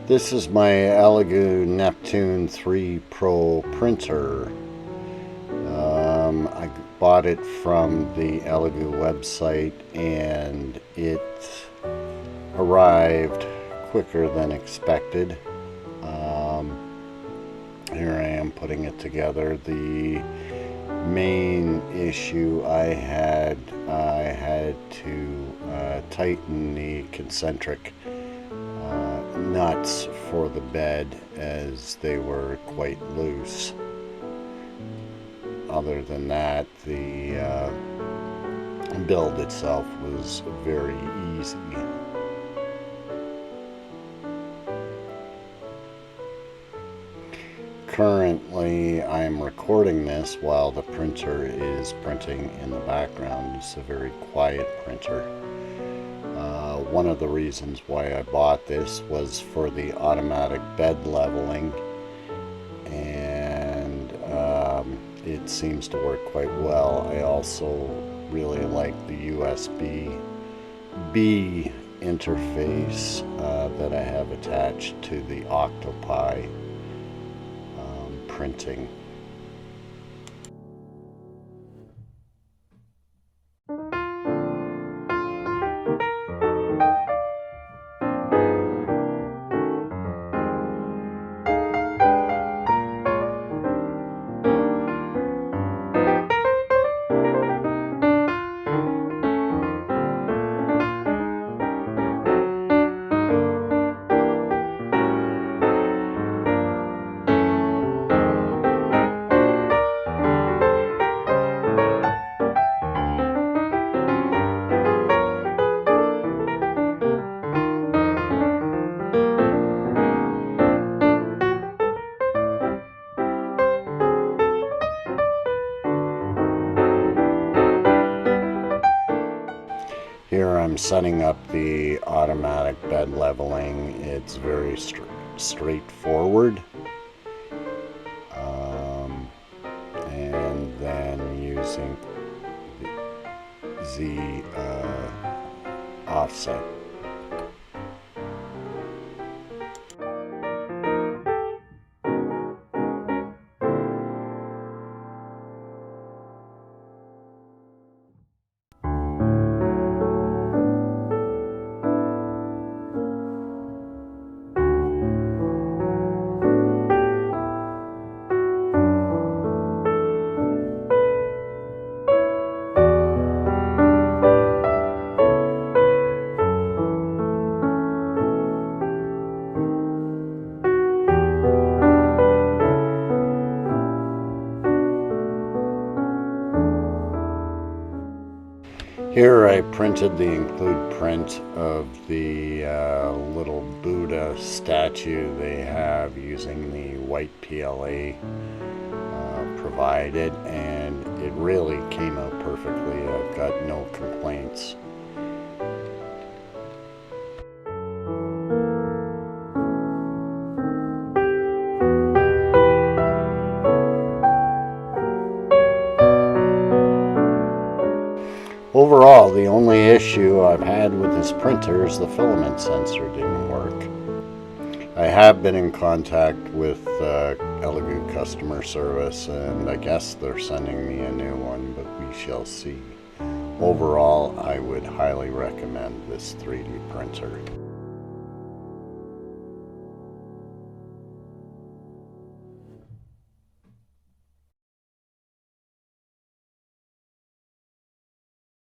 This is my Elegoo Neptune 3 Pro printer. I bought it from the Elegoo website and it arrived quicker than expected. Here I am putting it together. The main issue I had to tighten the concentric nuts for the bed as they were quite loose. Other than that, the build itself was very easy. Currently, I'm recording this while the printer is printing in the background. It's a very quiet printer. One of the reasons why I bought this was for the automatic bed leveling, and it seems to work quite well. I also really like the USB-B interface that I have attached to the Octopi printing. Here I'm setting up the automatic bed leveling. It's very straightforward. And then using the offset. Here I printed the include print of the little Buddha statue they have using the white PLA provided, and it really came out perfectly. I've got no complaints. Overall, the only issue I've had with this printer is the filament sensor didn't work. I have been in contact with Elegoo customer service, and I guess they're sending me a new one, but we shall see. Overall, I would highly recommend this 3D printer.